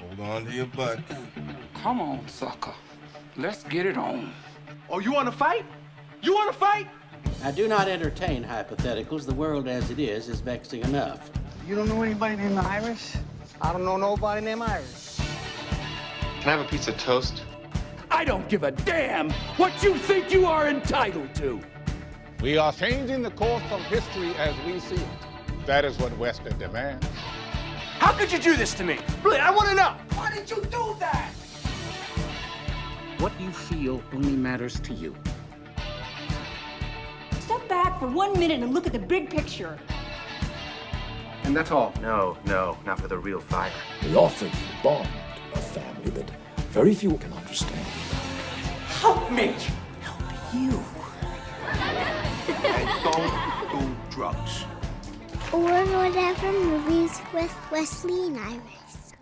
Hold on to your butt. Come on, sucker. Let's get it on. Oh, you want to fight? You want to fight? I do not entertain hypotheticals. The world as it is vexing enough. You don't know anybody named Iris? I don't know nobody named Iris. Can I have a piece of toast? I don't give a damn what you think you are entitled to. We are changing the course of history as we see it. That is what Wesley demands. How could you do this to me? Really, I want to know. Why did you do that? What you feel only matters to you. Step back for 1 minute and look at the big picture. And that's all. No, not for the real fire. We offer you a bond, a family that very few can understand. Help me. Help you. And don't do drugs. Or Whatever Movies with Wesley and Iris.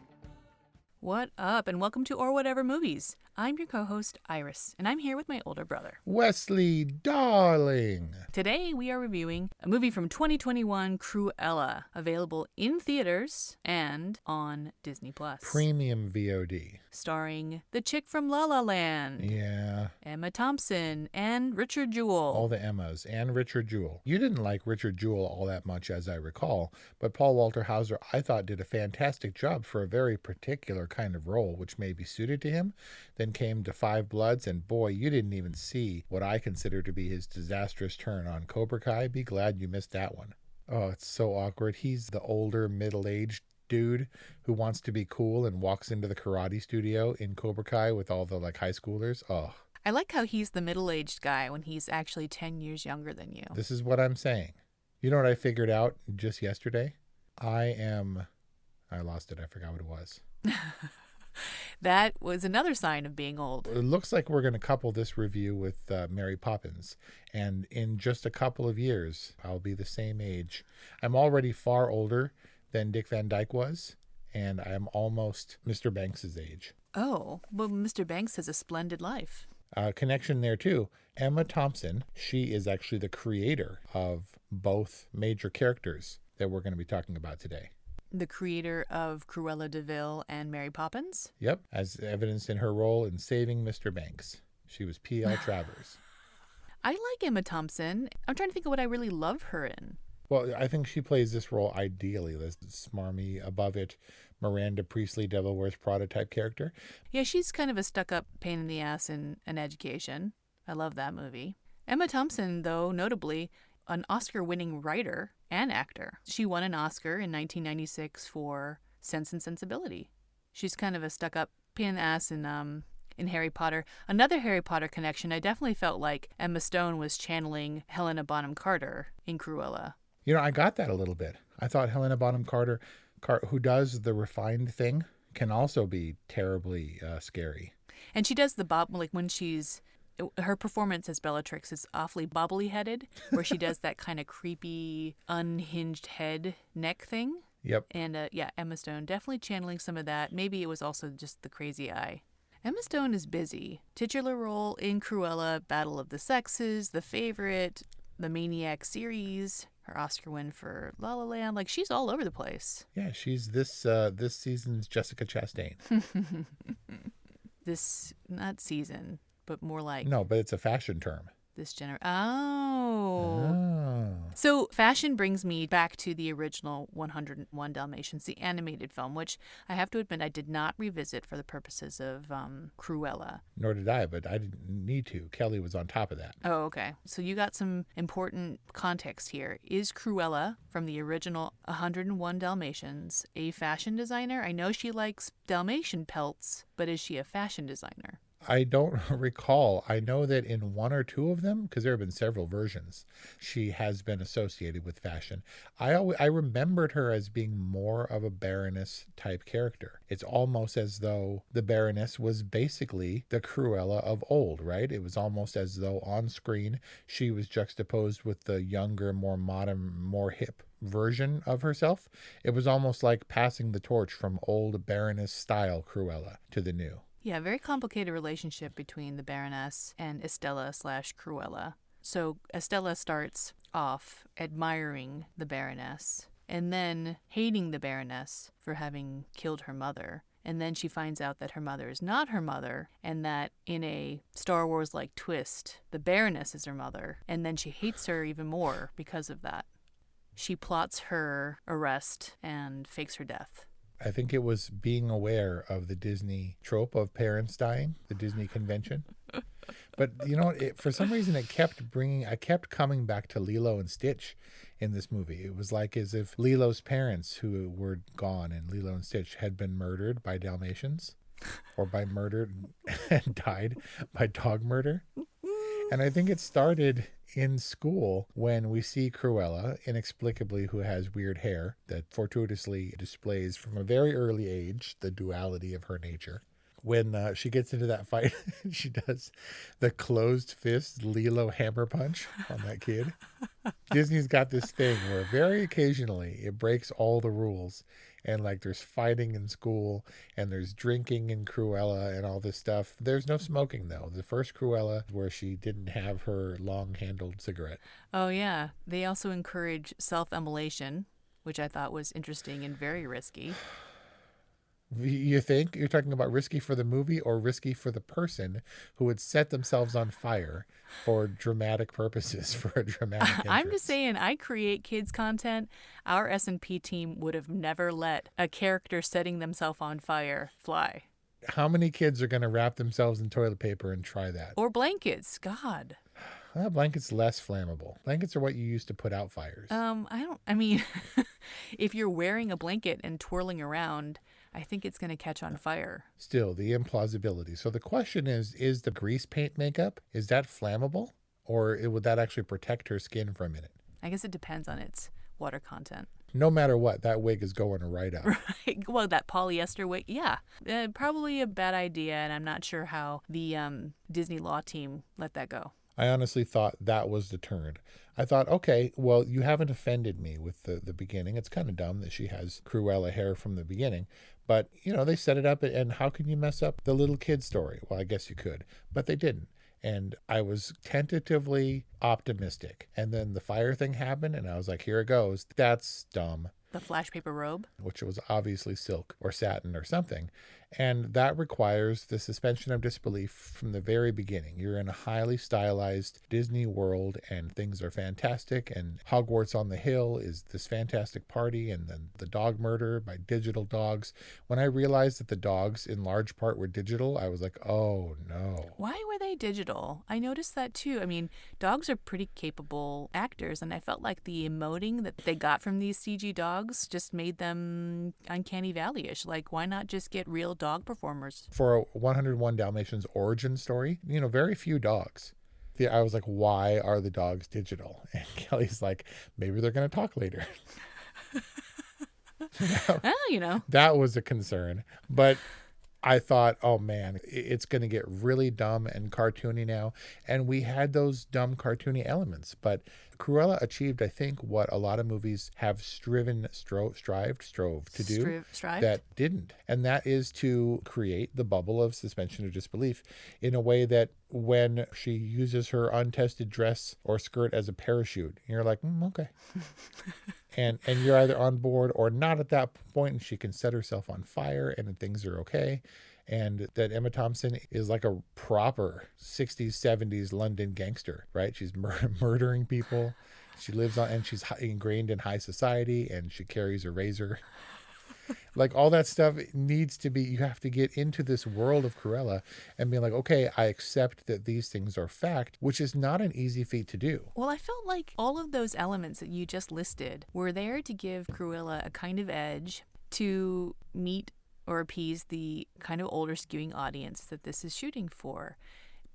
What up, and welcome to Or Whatever Movies. I'm your co-host, Iris, and I'm here with my older brother, Wesley, darling. Today, we are reviewing a movie from 2021, Cruella, available in theaters and on Disney+. Premium VOD. Starring the chick from La La Land. Yeah. Emma Thompson and Richard Jewell. All the Emmas and Richard Jewell. You didn't like Richard Jewell all that much, as I recall, but Paul Walter Hauser, I thought, did a fantastic job for a very particular kind of role, which may be suited to him. Then came to Five Bloods, and boy, you didn't even see what I consider to be his disastrous turn on Cobra Kai. Be glad you missed that one. Oh, it's so awkward. He's the older, middle-aged dude who wants to be cool and walks into the karate studio in Cobra Kai with all the high schoolers. Oh. I like how he's the middle-aged guy when he's actually 10 years younger than you. This is what I'm saying. You know what I figured out just yesterday? I lost it. I forgot what it was. That was another sign of being old. It looks like we're going to couple this review with Mary Poppins. And in just a couple of years, I'll be the same age. I'm already far older than Dick Van Dyke was, and I'm almost Mr. Banks' age. Oh, well, Mr. Banks has a splendid life. Connection there, too. Emma Thompson, she is actually the creator of both major characters that we're going to be talking about today. The creator of Cruella de Vil and Mary Poppins? Yep, as evidenced in her role in Saving Mr. Banks. She was P.L. Travers. I like Emma Thompson. I'm trying to think of what I really love her in. Well, I think she plays this role ideally, this smarmy, above it, Miranda Priestley, Devil Wears Prada type character. Yeah, she's kind of a stuck-up pain in the ass in an education. I love that movie. Emma Thompson, though, notably, an Oscar-winning writer and actor. She won an Oscar in 1996 for Sense and Sensibility. She's kind of a stuck-up pain in the ass in Harry Potter. Another Harry Potter connection, I definitely felt like Emma Stone was channeling Helena Bonham Carter in Cruella. You know, I got that a little bit. I thought Helena Bonham Carter, who does the refined thing, can also be terribly scary. And she does the bob, when her performance as Bellatrix is awfully bobbly-headed, where she does that kind of creepy, unhinged head neck thing. Yep. And Emma Stone definitely channeling some of that. Maybe it was also just the crazy eye. Emma Stone is busy. Titular role in Cruella, Battle of the Sexes, The Favorite, the Maniac series, her Oscar win for La La Land. She's all over the place. Yeah, she's this season's Jessica Chastain. Not season, but more like... No, but it's a fashion term. Oh. So fashion brings me back to the original 101 Dalmatians, the animated film, which I have to admit I did not revisit for the purposes of Cruella. Nor did I, but I didn't need to. Kelly was on top of that. Oh, okay. So you got some important context here. Is Cruella from the original 101 Dalmatians a fashion designer? I know she likes Dalmatian pelts, but is she a fashion designer? I don't recall. I know that in one or two of them, because there have been several versions, she has been associated with fashion. I remembered her as being more of a Baroness type character. It's almost as though the Baroness was basically the Cruella of old, right? It was almost as though on screen she was juxtaposed with the younger, more modern, more hip version of herself. It was almost like passing the torch from old Baroness style Cruella to the new. Yeah, very complicated relationship between the Baroness and Estella/Cruella. So Estella starts off admiring the Baroness, and then hating the Baroness for having killed her mother. And then she finds out that her mother is not her mother, and that in a Star Wars-like twist, the Baroness is her mother, and then she hates her even more because of that. She plots her arrest and fakes her death. I think it was being aware of the Disney trope of parents dying, the Disney convention. But you know, for some reason, I kept coming back to Lilo and Stitch in this movie. It was like as if Lilo's parents, who were gone in Lilo and Stitch, had been murdered by Dalmatians, or by murdered and died by dog murder. And I think it started in school when we see Cruella, inexplicably, who has weird hair that fortuitously displays from a very early age the duality of her nature. When she gets into that fight, she does the closed fist Lilo hammer punch on that kid. Disney's got this thing where very occasionally it breaks all the rules. And like there's fighting in school and there's drinking in Cruella and all this stuff. There's no smoking though. The first Cruella where she didn't have her long-handled cigarette. Oh yeah. They also encourage self-immolation, which I thought was interesting and very risky. You think you're talking about risky for the movie or risky for the person who would set themselves on fire for dramatic purposes, for a dramatic entrance? I'm just saying, I create kids content. Our S&P team would have never let a character setting themselves on fire fly. How many kids are going to wrap themselves in toilet paper and try that? Or blankets. God. Well, blankets less flammable. Blankets are what you use to put out fires. If you're wearing a blanket and twirling around, I think it's going to catch on fire. Still, the implausibility. So the question is the grease paint makeup, is that flammable? Or would that actually protect her skin for a minute? I guess it depends on its water content. No matter what, that wig is going right up. Right. Well, that polyester wig, yeah. Probably a bad idea, and I'm not sure how the Disney law team let that go. I honestly thought that was deterrent. I thought, okay, well, you haven't offended me with the beginning. It's kind of dumb that she has Cruella hair from the beginning. But, they set it up, and how can you mess up the little kid story? Well, I guess you could, but they didn't. And I was tentatively optimistic. And then the fire thing happened, and I was like, here it goes. That's dumb. The flash paper robe? Which was obviously silk or satin or something. And that requires the suspension of disbelief from the very beginning. You're in a highly stylized Disney world and things are fantastic. And Hogwarts on the Hill is this fantastic party. And then the dog murder by digital dogs. When I realized that the dogs in large part were digital, I was like, oh no. Why were they digital? I noticed that too. I mean, dogs are pretty capable actors. And I felt like the emoting that they got from these CG dogs just made them Uncanny Valley-ish. Like, why not just get real dog performers? For a 101 Dalmatians origin story, very few dogs. I was like, why are the dogs digital? And Kelly's like, maybe they're going to talk later. That was a concern. But I thought, oh man, it's going to get really dumb and cartoony now. And we had those dumb cartoony elements. But Cruella achieved, I think, what a lot of movies have strove to do that didn't. And that is to create the bubble of suspension of disbelief in a way that when she uses her untested dress or skirt as a parachute, you're like, okay. and you're either on board or not at that point, and she can set herself on fire and things are okay. And that Emma Thompson is like a proper 60s, 70s London gangster, right? She's murdering people. She lives on, and she's ingrained in high society, and she carries a razor. Like all that stuff needs to be, you have to get into this world of Cruella and be like, okay, I accept that these things are fact, which is not an easy feat to do. Well, I felt like all of those elements that you just listed were there to give Cruella a kind of edge to meet or appease the kind of older skewing audience that this is shooting for.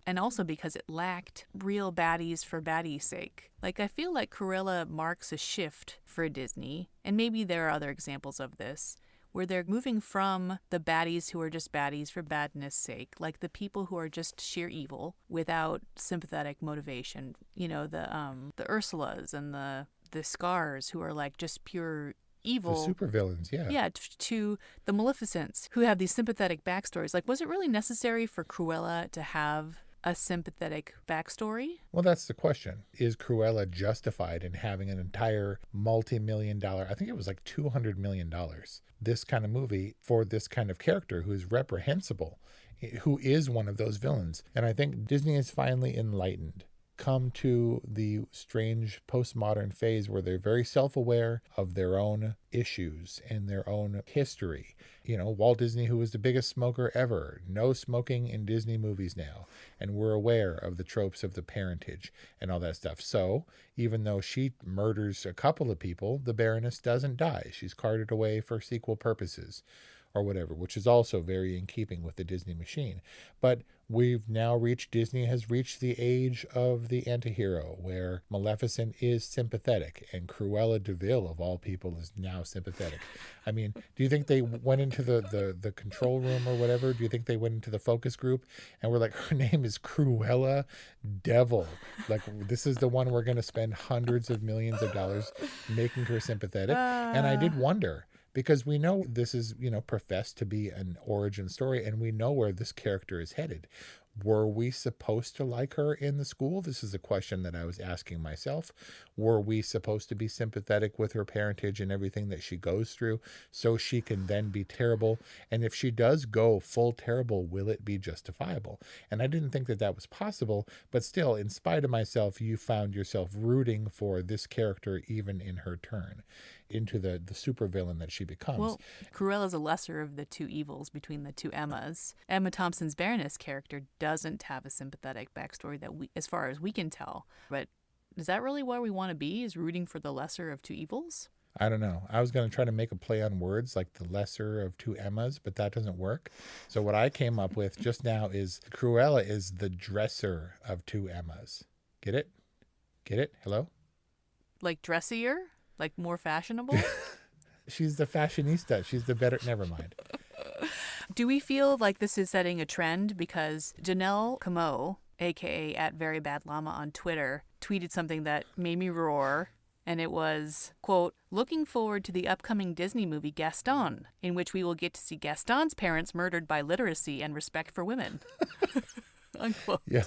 And also because it lacked real baddies for baddies' sake. Like, I feel like Cruella marks a shift for Disney, and maybe there are other examples of this, where they're moving from the baddies who are just baddies for badness' sake, like the people who are just sheer evil without sympathetic motivation. The Ursulas and the Scars who are like just pure evil. The supervillains, yeah. Yeah, to the Maleficents who have these sympathetic backstories. Like, was it really necessary for Cruella to have a sympathetic backstory? Well, that's the question. Is Cruella justified in having an entire multi-million-dollar, I think it was like $200 million, this kind of movie for this kind of character who is reprehensible, who is one of those villains? And I think Disney is finally enlightened, come to the strange postmodern phase where they're very self-aware of their own issues and their own history. You know, Walt Disney, who was the biggest smoker ever, no smoking in Disney movies now. And we're aware of the tropes of the parentage and all that stuff. So even though she murders a couple of people, the Baroness doesn't die. She's carted away for sequel purposes or whatever, which is also very in keeping with the Disney machine. But Disney has reached the age of the antihero, where Maleficent is sympathetic and Cruella de Vil, of all people, is now sympathetic. I mean, do you think they went into the control room or whatever? Do you think they went into the focus group and were like, her name is Cruella Devil? Like, this is the one we're going to spend hundreds of millions of dollars making her sympathetic. And I did wonder, because we know this is, professed to be an origin story, and we know where this character is headed. Were we supposed to like her in the school? This is a question that I was asking myself. Were we supposed to be sympathetic with her parentage and everything that she goes through so she can then be terrible? And if she does go full terrible, will it be justifiable? And I didn't think that was possible, but still, in spite of myself, you found yourself rooting for this character even in her turn into the supervillain that she becomes. Well, Cruella's a lesser of the two evils between the two Emmas. Emma Thompson's Baroness character doesn't have a sympathetic backstory that as far as we can tell. But is that really where we want to be, is rooting for the lesser of two evils? I don't know. I was going to try to make a play on words like the lesser of two Emmas, but that doesn't work. So what I came up with just now is Cruella is the dresser of two Emmas. Get it? Get it? Hello? Like dressier? Like more fashionable? She's the fashionista. She's the better. Never mind. Do we feel like this is setting a trend? Because Janelle Camo, a.k.a. @VeryBadLlama on Twitter, tweeted something that made me roar. And it was, quote, "Looking forward to the upcoming Disney movie Gaston, in which we will get to see Gaston's parents murdered by literacy and respect for women." Unquote. Yeah.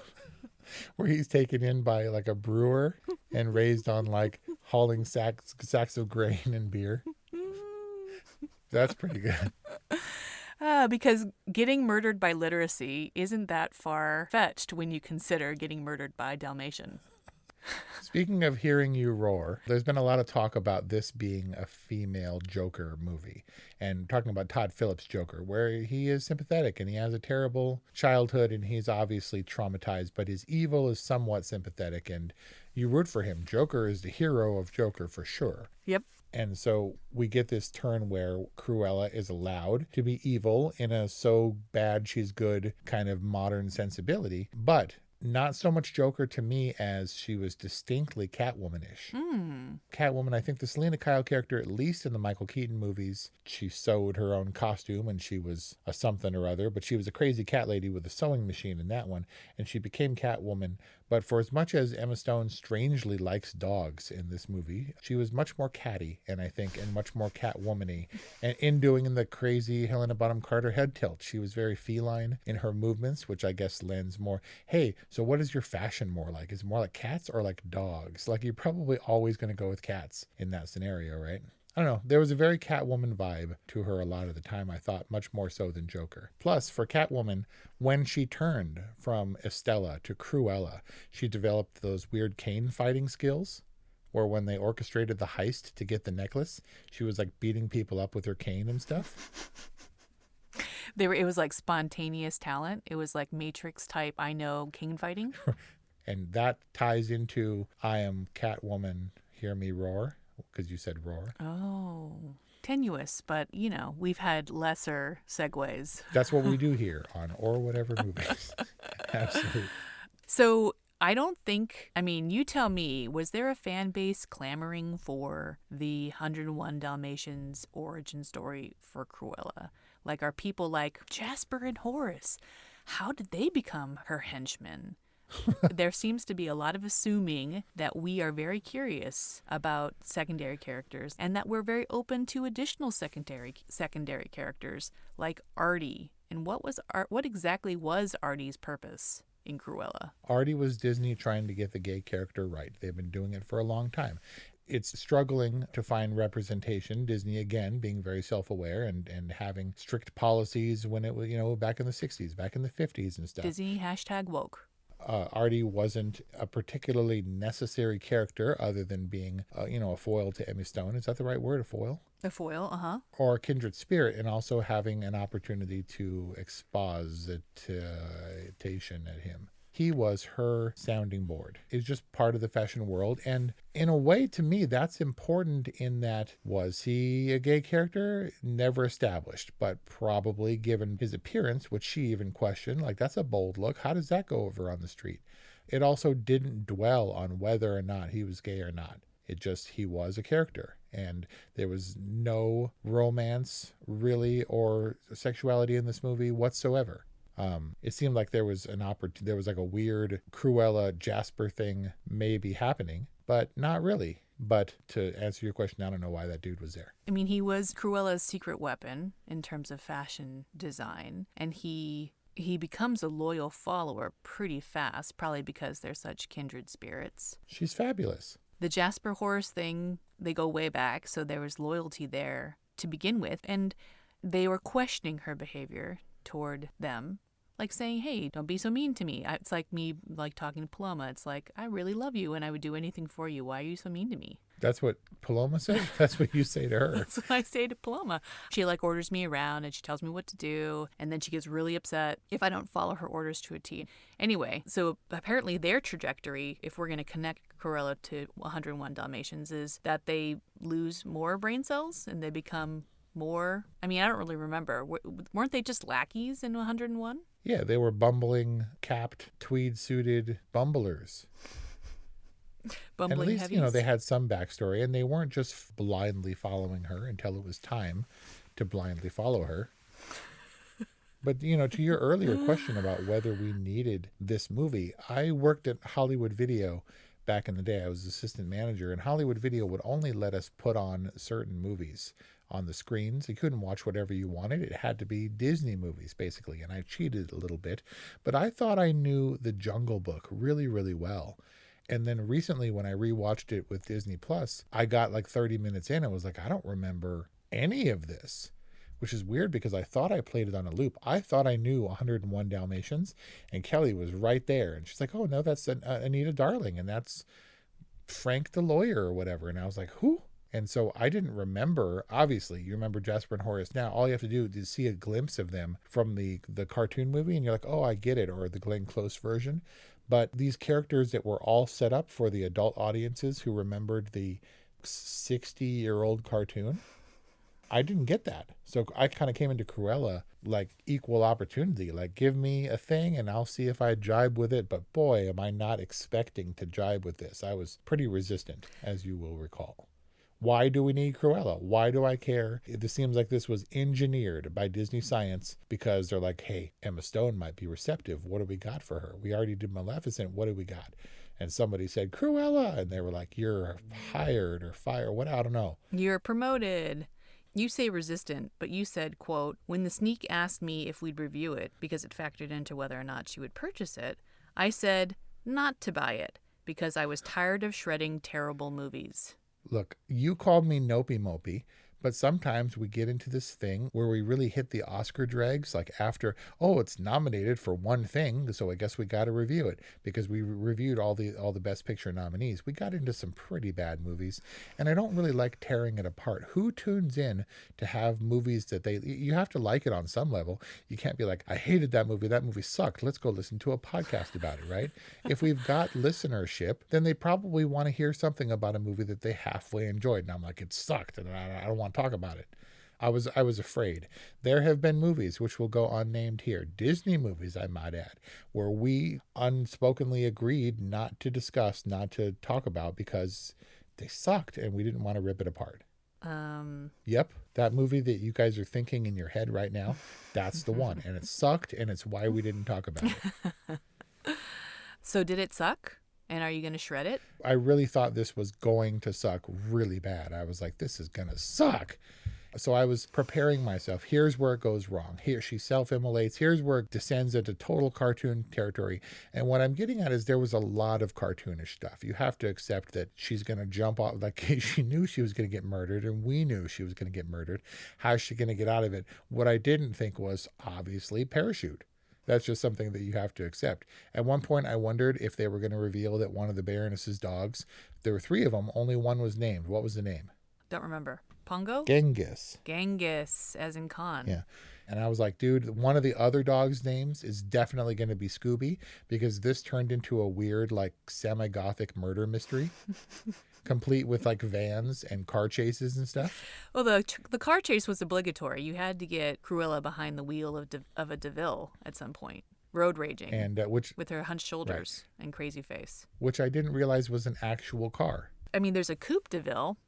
Where he's taken in by like a brewer and raised on like hauling sacks of grain and beer. That's pretty good. Because getting murdered by literacy isn't that far-fetched when you consider getting murdered by Dalmatian. Speaking of hearing you roar, there's been a lot of talk about this being a female Joker movie, and talking about Todd Phillips' Joker, where he is sympathetic and he has a terrible childhood and he's obviously traumatized, but his evil is somewhat sympathetic and you root for him. Joker is the hero of Joker for sure. Yep. And so we get this turn where Cruella is allowed to be evil in a so bad she's good kind of modern sensibility, but not so much Joker to me as she was distinctly Catwoman-ish. Catwoman, I think the Selena Kyle character, at least in the Michael Keaton movies, she sewed her own costume and she was a something or other, but she was a crazy cat lady with a sewing machine in that one, and she became Catwoman. But for as much as Emma Stone strangely likes dogs in this movie, she was much more catty, and I think, and much more Catwoman-y. And in doing the crazy Helena Bonham Carter head tilt, she was very feline in her movements, which I guess lends more, hey, so what is your fashion more like? Is it more like cats or like dogs? Like, you're probably always going to go with cats in that scenario, right? I don't know. There was a very Catwoman vibe to her a lot of the time, I thought, much more so than Joker. Plus, for Catwoman, when she turned from Estella to Cruella, she developed those weird cane fighting skills, where when they orchestrated the heist to get the necklace, she was like beating people up with her cane and stuff. It was like spontaneous talent. It was like Matrix type, I know, cane fighting. And that ties into I am Catwoman, hear me roar. Because you said roar. Oh, tenuous, but we've had lesser segues. That's what we do here on Or Whatever Movies. Absolutely. So I don't think, you tell me, was there a fan base clamoring for the 101 Dalmatians origin story for Cruella? Like, are people like Jasper and Horace? How did they become her henchmen? There seems to be a lot of assuming that we are very curious about secondary characters and that we're very open to additional secondary characters like Artie. And what exactly was Artie's purpose? in Cruella. Artie was Disney trying to get the gay character right. They've been doing it for a long time. It's struggling to find representation. Disney, again, being very self-aware and having strict policies when it was, back in the 60s, back in the 50s and stuff. Disney #woke. Artie wasn't a particularly necessary character other than being, a foil to Emma Stone. Is that the right word, a foil? A foil, Or a kindred spirit, and also having an opportunity to exposition at him. He was her sounding board. It's just part of the fashion world. And in a way, to me, that's important in that, was he a gay character? Never established, but probably given his appearance, which she even questioned, like, that's a bold look. How does that go over on the street? It also didn't dwell on whether or not he was gay or not. It just, he was a character. And there was no romance, really, or sexuality in this movie whatsoever. It seemed like there was there was like a weird Cruella Jasper thing maybe happening, but not really. But to answer your question, I don't know why that dude was there. I mean, he was Cruella's secret weapon in terms of fashion design, and he becomes a loyal follower pretty fast, probably because they're such kindred spirits. She's fabulous. The Jasper horse thing, they go way back, so there was loyalty there to begin with, and they were questioning her behavior toward them, like saying, hey, don't be so mean to me. It's like me like talking to Paloma. It's like, I really love you and I would do anything for you. Why are you so mean to me? That's what Paloma said? That's what you say to her? That's what I say to Paloma. She like orders me around and she tells me what to do, and then she gets really upset if I don't follow her orders to a T. Anyway, so apparently their trajectory, if we're going to connect Cruella to 101 Dalmatians, is that they lose more brain cells and they become more, I mean, I don't really remember. Weren't they just lackeys in 101? Yeah, they were bumbling, capped, tweed-suited bumblers. Bumbling and at least, heavies. They had some backstory, and they weren't just blindly following her until it was time to blindly follow her. But, to your earlier question about whether we needed this movie, I worked at Hollywood Video back in the day. I was assistant manager, and Hollywood Video would only let us put on certain movies on the screens. You couldn't watch whatever you wanted. It had to be Disney movies, basically, and I cheated a little bit. But I thought I knew The Jungle Book really, really well. And then recently when I rewatched it with Disney Plus, I got like 30 minutes in and was like, I don't remember any of this, which is weird because I thought I played it on a loop. I thought I knew 101 Dalmatians, and Kelly was right there. And she's like, oh, no, that's Anita Darling, and that's Frank the lawyer or whatever. And I was like, who? And so I didn't remember. Obviously, you remember Jasper and Horace now. All you have to do is see a glimpse of them from the cartoon movie, and you're like, oh, I get it, or the Glenn Close version. But these characters that were all set up for the adult audiences who remembered the 60-year-old cartoon, I didn't get that. So I kind of came into Cruella like equal opportunity. Like, give me a thing and I'll see if I jibe with it. But boy, am I not expecting to jibe with this. I was pretty resistant, as you will recall. Why do we need Cruella? Why do I care? It seems like this was engineered by Disney Science because they're like, hey, Emma Stone might be receptive. What do we got for her? We already did Maleficent. What do we got? And somebody said, Cruella. And they were like, you're hired or fired. What? I don't know. You're promoted. You say resistant, but you said, quote, when the sneak asked me if we'd review it because it factored into whether or not she would purchase it, I said not to buy it because I was tired of shredding terrible movies. Look, you called me Nopey Mopey, but sometimes we get into this thing where we really hit the Oscar dregs, like after, oh, it's nominated for one thing, so I guess we got to review it because we reviewed all the Best Picture nominees. We got into some pretty bad movies, and I don't really like tearing it apart. Who tunes in to have movies that you have to like it on some level. You can't be like, I hated that movie sucked. Let's go listen to a podcast about it, right? If we've got listenership, then they probably want to hear something about a movie that they halfway enjoyed. And I'm like, it sucked, and I don't want to talk about it. I was afraid. There have been movies, which will go unnamed here, Disney movies, I might add, where we unspokenly agreed not to discuss, not to talk about because they sucked and we didn't want to rip it apart. Yep, that movie that you guys are thinking in your head right now, that's the one. And it sucked, and it's why we didn't talk about it. So did it suck? And are you going to shred it? I really thought this was going to suck really bad. I was like, this is going to suck. So I was preparing myself. Here's where it goes wrong. Here she self-immolates. Here's where it descends into total cartoon territory. And what I'm getting at is there was a lot of cartoonish stuff. You have to accept that she's going to jump off. Like she knew she was going to get murdered, and we knew she was going to get murdered. How's she going to get out of it? What I didn't think was obviously parachute. That's just something that you have to accept. At one point, I wondered if they were going to reveal that one of the Baroness's dogs, there were 3 of them, only one was named. What was the name? Don't remember. Pongo? Genghis. Genghis, as in Khan. Yeah. And I was like, dude, one of the other dogs' names is definitely going to be Scooby, because this turned into a weird, like, semi-gothic murder mystery, complete with, like, vans and car chases and stuff. Well, the car chase was obligatory. You had to get Cruella behind the wheel of a DeVille at some point. Road raging. And with her hunched shoulders and crazy face. Which I didn't realize was an actual car. I mean, there's a coupe DeVille,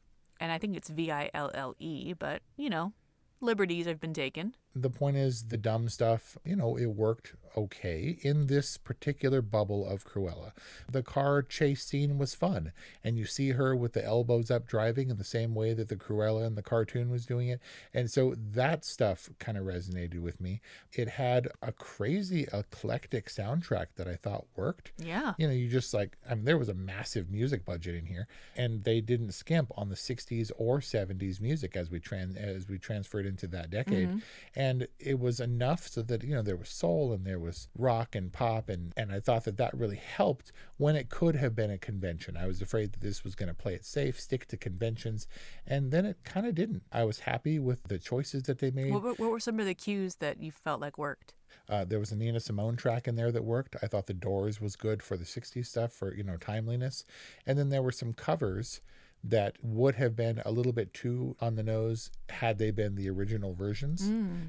and I think it's Ville, but, you know, liberties have been taken. The point is, the dumb stuff, you know, it worked okay in this particular bubble of Cruella. The car chase scene was fun, and you see her with the elbows up driving in the same way that the Cruella in the cartoon was doing it. And so that stuff kind of resonated with me. It had a crazy eclectic soundtrack that I thought worked. Yeah. You know, you just like, I mean, there was a massive music budget in here, and they didn't skimp on the 60s or 70s music as we transferred into that decade. Mm-hmm. And it was enough so that, you know, there was soul and there was rock and pop. And I thought that really helped when it could have been a convention. I was afraid that this was going to play it safe, stick to conventions. And then it kind of didn't. I was happy with the choices that they made. What were some of the cues that you felt like worked? There was a Nina Simone track in there that worked. I thought The Doors was good for the 60s stuff, for, you know, timeliness. And then there were some covers that would have been a little bit too on the nose had they been the original versions,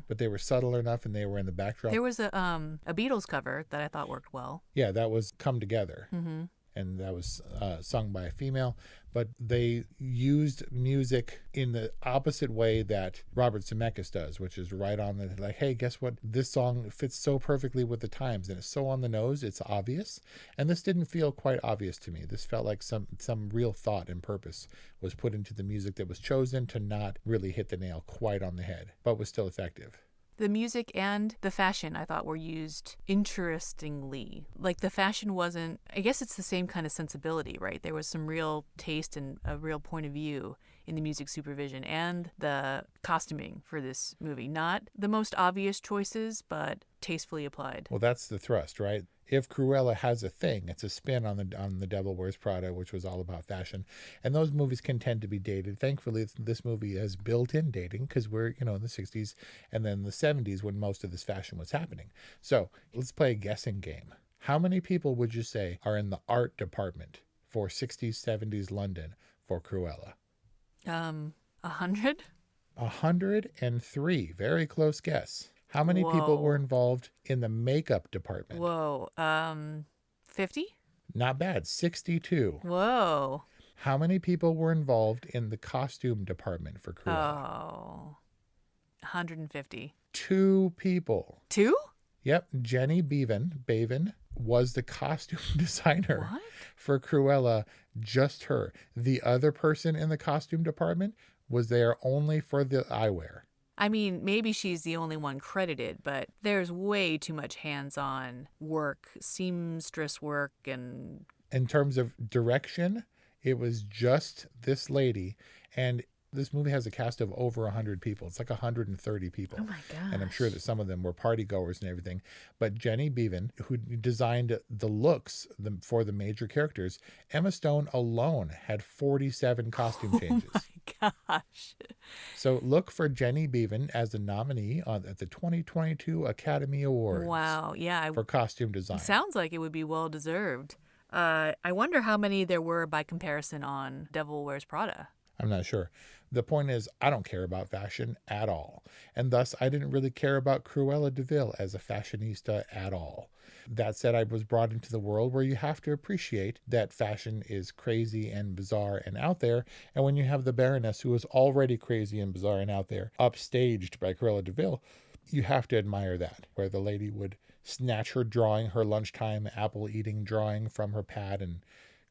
but they were subtle enough and they were in the backdrop. There was a Beatles cover that I thought worked well. Yeah, that was Come Together. Mm-hmm. And that was sung by a female, but they used music in the opposite way that Robert Zemeckis does, which is right on the, like, hey, guess what? This song fits so perfectly with the times, and it's so on the nose, it's obvious. And this didn't feel quite obvious to me. This felt like some real thought and purpose was put into the music that was chosen to not really hit the nail quite on the head, but was still effective. The music and the fashion, I thought, were used interestingly. Like, the fashion wasn't, I guess it's the same kind of sensibility, right? There was some real taste and a real point of view in the music supervision and the costuming for this movie. Not the most obvious choices, but tastefully applied. Well, that's the thrust, right? If Cruella has a thing, it's a spin on the Devil Wears Prada, which was all about fashion. And those movies can tend to be dated. Thankfully, this movie has built-in dating because we're, you know, in the 60s and then the 70s when most of this fashion was happening. So let's play a guessing game. How many people would you say are in the art department for 60s, 70s London for Cruella? 100? 103. Very close guess. How many people were involved in the makeup department? 50? Not bad. 62. Whoa. How many people were involved in the costume department for Cruella? 150. 2 people. 2? Yep. Jenny Bevan was the costume designer for Cruella, just her. The other person in the costume department was there only for the eyewear. I mean, maybe she's the only one credited, but there's way too much hands-on work, seamstress work, and... In terms of direction, it was just this lady, and this movie has a cast of over 100 people. It's like 130 people. Oh my gosh. And I'm sure that some of them were party goers and everything. But Jenny Bevan, who designed the looks for the major characters, Emma Stone alone had 47 costume changes. Oh my gosh. So look for Jenny Bevan as the nominee at the 2022 Academy Awards. Wow. Yeah. For costume design. Sounds like it would be well deserved. I wonder how many there were by comparison on Devil Wears Prada. I'm not sure. The point is, I don't care about fashion at all. And thus, I didn't really care about Cruella de Vil as a fashionista at all. That said, I was brought into the world where you have to appreciate that fashion is crazy and bizarre and out there. And when you have the Baroness, who is already crazy and bizarre and out there, upstaged by Cruella de Vil, you have to admire that, where the lady would snatch her drawing, her lunchtime apple-eating drawing from her pad and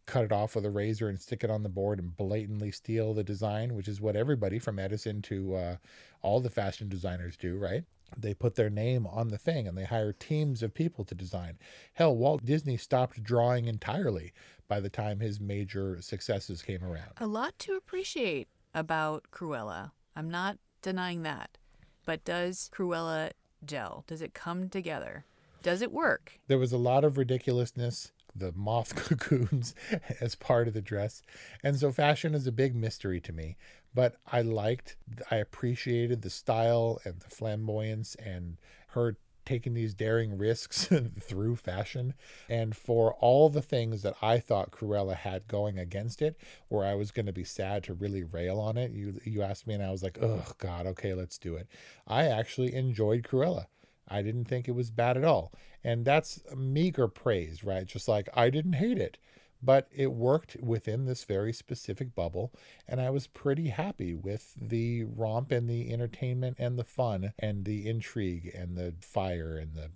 cut it off with a razor and stick it on the board and blatantly steal the design, which is what everybody from Edison to all the fashion designers do, right? They put their name on the thing and they hire teams of people to design. Hell, Walt Disney stopped drawing entirely by the time his major successes came around. A lot to appreciate about Cruella. I'm not denying that. But does Cruella gel? Does it come together? Does it work? There was a lot of ridiculousness, the moth cocoons as part of the dress. And so fashion is a big mystery to me. But I appreciated the style and the flamboyance and her taking these daring risks through fashion. And for all the things that I thought Cruella had going against it, where I was going to be sad to really rail on it, you asked me and I was like, oh God, okay, let's do it. I actually enjoyed Cruella. I didn't think it was bad at all. And that's meager praise, right? Just like I didn't hate it. But it worked within this very specific bubble, and I was pretty happy with the romp and the entertainment and the fun and the intrigue and the fire and the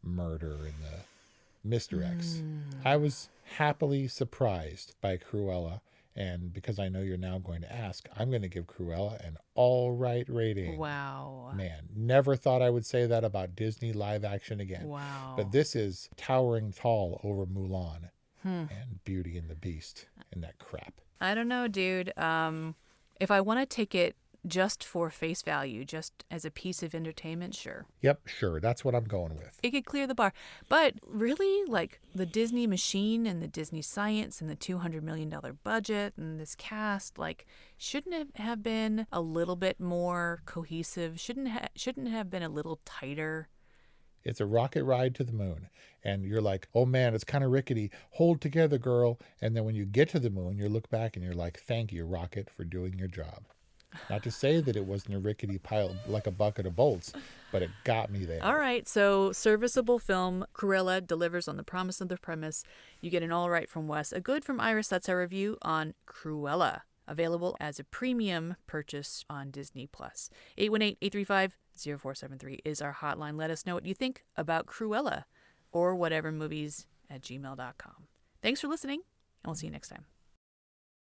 murder and the misdirects. I was happily surprised by Cruella, and because I know you're now going to ask, I'm going to give Cruella an all right rating. Wow. Man, never thought I would say that about Disney live action again. Wow. But this is towering tall over Mulan. And Beauty and the Beast and that crap. I don't know, dude. If I want to take it just for face value, just as a piece of entertainment, sure. Yep, sure. That's what I'm going with. It could clear the bar. But really, like the Disney machine and the Disney science and the $200 million budget and this cast, like, shouldn't it have been a little bit more cohesive? Shouldn't it have been a little tighter? It's a rocket ride to the moon. And you're like, oh man, it's kind of rickety. Hold together, girl. And then when you get to the moon, you look back and you're like, thank you, rocket, for doing your job. Not to say that it wasn't a rickety pile like a bucket of bolts, but it got me there. All right, so serviceable film. Cruella delivers on the promise of the premise. You get an all right from Wes, a good from Iris. That's our review on Cruella. Available as a premium purchase on Disney+. 818-835-0473 is our hotline. Let us know what you think about Cruella or whatevermovies@gmail.com. Thanks for listening, and we'll see you next time.